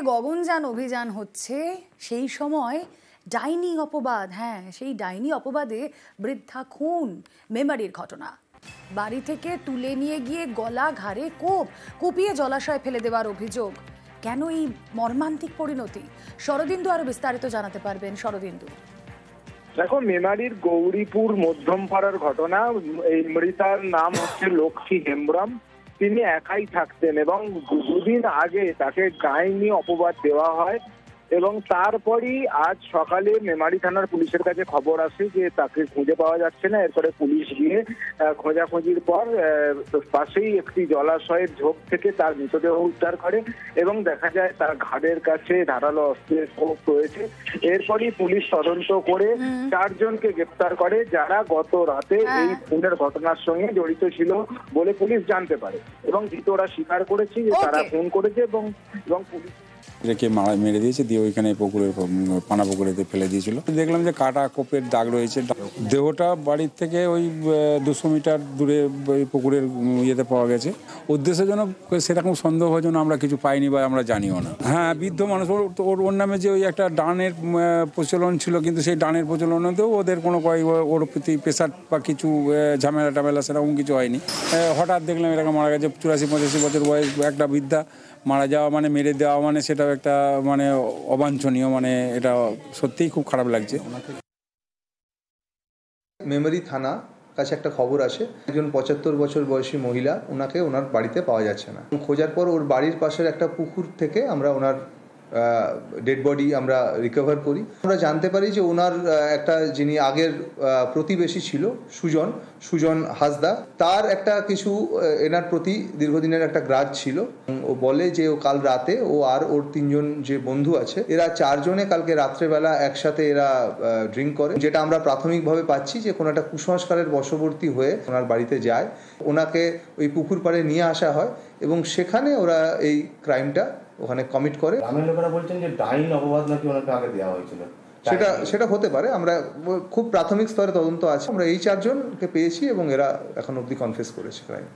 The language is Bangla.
গগনযান অভিযান হচ্ছে সেই সময় ডাইনি অপবাদ, সেই ডাইনি অপবাদে বৃদ্ধা খুন। মেমারির ঘটনা, বাড়ি থেকে তুলে নিয়ে গিয়ে গলা ঘাড়ে কুপিয়ে জলাশয়ে ফেলে দেওয়ার অভিযোগ। কেন এই মর্মান্তিক পরিণতি? শরদিন্দু আরো বিস্তারিত জানাতে পারবেন। শরদিন্দু, দেখো, মেমারির গৌরীপুর মধ্যমপাড়ার ঘটনা। এই মৃতার নাম হচ্ছে লক্ষ্মী হেমব্রম। তিনি একাই থাকতেন এবং দুদিন আগে তাকে ডাইনি অপবাদ দেওয়া হয় এবং তারপরই আজ সকালে মেমারি থানার পুলিশের কাছে খবর আসে যে তাকে খুঁজে পাওয়া যাচ্ছে না। এরপরে পুলিশ গিয়ে খোঁজাখুঁজির পর পাশেই একটি জলাশয়ের ঝোপ থেকে তার মৃতদেহ উদ্ধার করে এবং দেখা যায় তার ঘাড়ের কাছে ধারালো অস্ত্রের কোপ রয়েছে। এরপরই পুলিশ তদন্ত করে 4 জনকে গ্রেপ্তার করে, যারা গত রাতে এই খুনের ঘটনার সঙ্গে জড়িত ছিল বলে পুলিশ জানতে পারে এবং ধৃতরা স্বীকার করেছে যে তারা খুন করেছে এবং পুলিশ রেখে মেরে দিয়েছে, দিয়ে ওইখানে পুকুরের পানা পুকুরেতে ফেলে দিয়েছিল। দেখলাম যে কাটা কোপের দাগ রয়েছে। দেহটা বাড়ির থেকে ওই 200 মিটার দূরে ওই পুকুরের ইয়েতে পাওয়া গেছে। উদ্দেশ্যজনক সেরকম সন্দেহজনক আমরা কিছু পাইনি বা আমরা জানিও না। বৃদ্ধ মানুষ, ওর নামে যে ওই একটা ডানের প্রচলন ছিল, কিন্তু সেই ডানের প্রচলনেতেও ওদের কোনো ওর প্রতি প্রেশার বা কিছু ঝামেলা টামেলা সেরকম কিছু হয়নি। হঠাৎ দেখলাম এরকম মারা গেছে। 84-85 বছর বয়স একটা বৃদ্ধা মারা যাওয়া মানে, মেরে দেওয়া মানে, সেটাও একটা মানে অবাঞ্ছনীয়, মানে এটা সত্যিই খুব খারাপ লাগছে। মেমারি থানা কাছে একটা খবর আসে, একজন 75 বছর বয়সী মহিলা, ওনাকে ওনার বাড়িতে পাওয়া যাচ্ছে না। খোঁজার পর ওর বাড়ির পাশের একটা পুকুর থেকে আমরা ওনার ডেড বডি আমরা রিকভার করি। আমরা জানতে পারি যে ওনার একটা যিনি আগের প্রতিবেশী ছিল সুজন হাসদা, তার একটা কিছু এনার প্রতি দীর্ঘদিনের একটা গ্রাজ ছিল। ও বলে যে ও কাল রাতে ও আর ওর 3 জন যে বন্ধু আছে, এরা 4 জনে কালকে রাত্রেবেলা একসাথে এরা ড্রিঙ্ক করে। যেটা আমরা প্রাথমিকভাবে পাচ্ছি যে কোনো একটা কুসংস্কারের বশবর্তী হয়ে ওনার বাড়িতে যায়, ওনাকে ওই পুকুর পাড়ে নিয়ে আসা হয় এবং সেখানে ওরা এই ক্রাইমটা ওখানে কমিট করে। গ্রামের লোকেরা বলছেন যে ডাইন অপবাদ নাকি ওনাকে আগে দেওয়া হয়েছিল। সেটা হতে পারে। আমরা খুব প্রাথমিক স্তরে তদন্ত আছে, আমরা এই 4 জনকে পেয়েছি এবং এরা এখন অবধি কনফেস করেছে ক্রাইম।